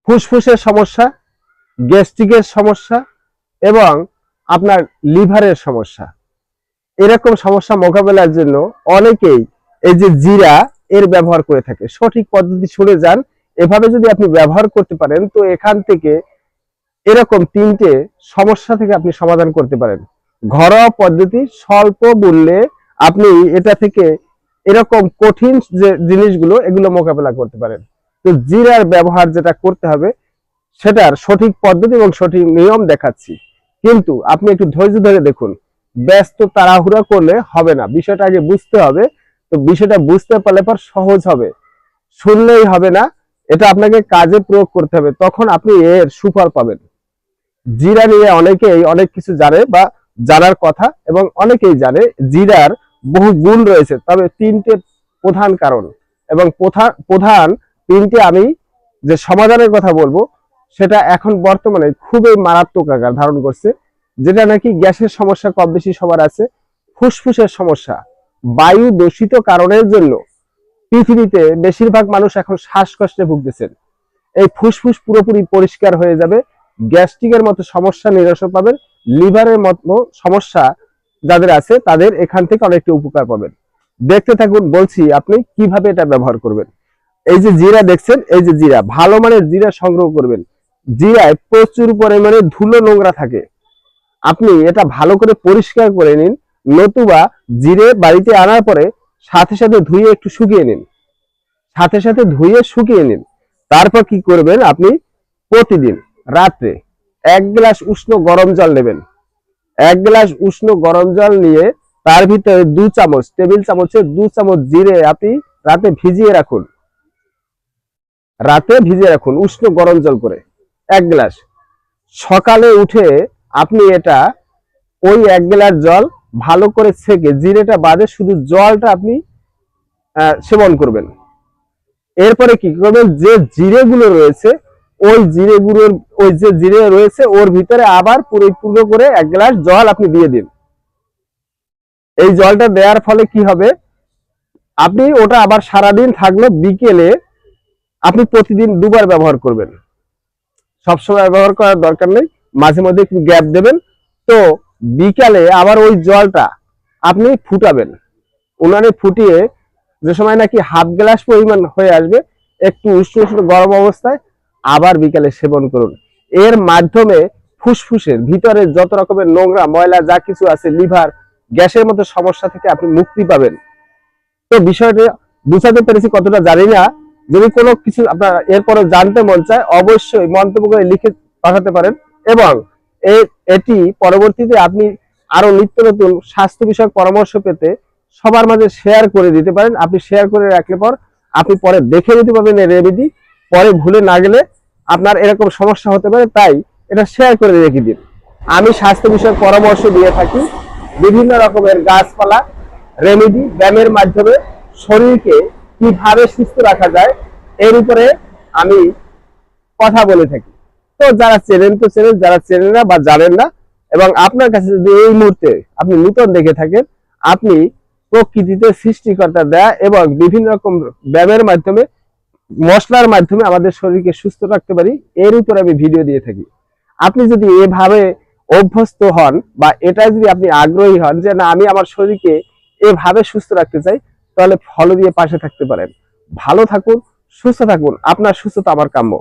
ফুসফুসের সমস্যা, গ্যাস্ট্রিকের সমস্যা এবং আপনার লিভারের সমস্যা, এরকম সমস্যা মোকাবেলার জন্য অনেকেই এই যে জিরা এর ব্যবহার করে থাকে। সঠিক পদ্ধতি শুনে যান, এভাবে যদি আপনি ব্যবহার করতে পারেন তো এখান থেকে এরকম 3টে সমস্যা থেকে আপনি সমাধান করতে পারেন। ঘরোয়া পদ্ধতি, স্বল্প মূল্যে আপনি এটা থেকে এরকম কঠিন যে জিনিসগুলো এগুলো মোকাবেলা করতে পারেন। তো জিরার ব্যবহার যেটা করতে হবে সেটার সঠিক পদ্ধতি এবং সঠিক নিয়ম দেখাচ্ছি, কিন্তু আপনি একটু ধৈর্য ধরে দেখুন। ব্যস্ত তাড়াহুড়া করলে হবে না, বিষয়টা আগে বুঝতে হবে। তো বিষয়টা বুঝতে পারলে পর সহজ হবে, শুনলেই হবে না, এটা আপনাকে কাজে প্রয়োগ করতে হবে, তখন আপনি এর সুফল পাবেন। জিরা নিয়ে অনেকেই অনেক কিছু জানে বা জানার কথা, এবং অনেকেই জানে জিরার বহু গুণ রয়েছে, তবে 3টে প্রধান কারণ এবং প্রধান 3টে আমি যে সমাধানের কথা বলবো সেটা এখন বর্তমানে খুবই মারাত্মক আকার ধারণ করছে। যেটা নাকি গ্যাসের সমস্যা কম বেশি সবার আছে, ফুসফুসের সমস্যা, বায়ু দূষিত কারণের জন্য পৃথিবীতে বেশিরভাগ মানুষ এখন শ্বাসকষ্টে ভুগতেছেন। এই ফুসফুস পুরোপুরি পরিষ্কার হয়ে যাবে, গ্যাস্ট্রিকের মতো সমস্যা নিরসন পাবেন, লিভারের মতো সমস্যা যাদের আছে তাদের এখান থেকে অনেকটা উপকার পাবেন। দেখতে থাকুন, বলছি আপনি কিভাবে এটা ব্যবহার করবেন। এই যে জিরা দেখছেন, এই যে জিরা, ভালো মানের জিরা সংগ্রহ করবেন। জিরায় প্রচুর পরিমাণে ধুলো নোংরা থাকে, আপনি এটা ভালো করে পরিষ্কার করে নিন, নতুবা জিরে বাড়িতে আনার পরে সাথে সাথে ধুয়ে একটু শুকিয়ে নিন, শুকিয়ে নিন। তারপর কি করবেন, আপনি প্রতিদিন রাত্রে 1 গ্লাস উষ্ণ গরম জল নেবেন। 1 গ্লাস উষ্ণ গরম জল নিয়ে তার ভিতরে 2 চামচ, টেবিল চামচের 2 চামচ জিরে আপনি রাতে ভিজিয়ে রাখুন। উষ্ণ গরম জল করে 1 গ্লাস। সকালে উঠে আপনি এটা ওই 1 গ্লাস জল ভালো করে ছেঁকে, জিরেটা বাদে শুধু জলটা আপনি সেবন করবেন। এরপরে কি করবেন, যে জিরেগুলো রয়েছে ওই যে জিরে রয়েছে ওর ভিতরে আবার পরিপূর্ণ করে 1 গ্লাস জল আপনি দিয়ে দিন। এই জলটা দেওয়ার ফলে কি হবে, আপনি ওটা আবার সারাদিন থাকলো, বিকেলে আপনি প্রতিদিন 2 বার ব্যবহার করবেন, সবসময় ব্যবহার করার দরকার নেই, মাঝে মধ্যে একটু গ্যাপ দেবেন। তো বিকালে আবার ওই জলটা আপনি ফুটাবেন, উনানে ফুটিয়ে যে সময় নাকি হাফ গ্লাস পরিমাণ হয়ে আসবে, একটু উষ্ণ উষ্ণ গরম অবস্থায় আবার বিকালে সেবন করুন। এর মাধ্যমে ফুসফুসের ভিতরে যত রকমের নোংরা ময়লা যা কিছু আছে, লিভার, গ্যাসের মতো সমস্যা থেকে আপনি মুক্তি পাবেন। তো বিষয়টা বুঝাতে পেরেছি কতটা জানি না, যদি কোনো কিছু আপনার এরপরে জানতে মন চায় অবশ্যই মন্তব্য করে লিখে পাঠাতে পারেন, এবং এটি পরবর্তীতে আপনি আরো নিত্য নতুন স্বাস্থ্য বিষয়ক পরামর্শ পেতে সবার মাঝে শেয়ার করে দিতে পারেন। আপনি শেয়ার করে রাখলে পর আপনি পরে দেখে নিতে পারবেন এই রেমেডি, পরে ভুলে না গেলে আপনার এরকম সমস্যা হতে পারে, তাই এটা শেয়ার করে রেখে দিন। আমি স্বাস্থ্য বিষয়ক পরামর্শ দিয়ে থাকি, বিভিন্ন রকমের গাছপালা রেমেডি ব্যায়ামের মাধ্যমে শরীরকে কিভাবে সুস্থ রাখা যায় এর উপরে আমি কথা বলে থাকি। তো যারা চেনেন তো চেনেন, যারা চেনেন না বা জানেন না, এবং আপনার কাছে যদি এই মুহূর্তে আপনি নতুন দেখে থাকেন, আপনি প্রকৃতিতে সৃষ্টিকর্তা দেয়া এবং বিভিন্ন রকম ব্যায়ামের মাধ্যমে, মশলার মাধ্যমে আমাদের শরীরকে সুস্থ রাখতে পারি, এর উপরে আমি ভিডিও দিয়ে থাকি। আপনি যদি এভাবে অভ্যস্ত হন বা এটা যদি আপনি আগ্রহী হন যে না আমি আমার শরীরকে এভাবে সুস্থ রাখতে চাই, তাহলে ফলো দিয়ে পাশে থাকতে পারেন। ভালো থাকুন, সুস্থ থাকুন, আপনার সুস্থতা আমার কাম্য।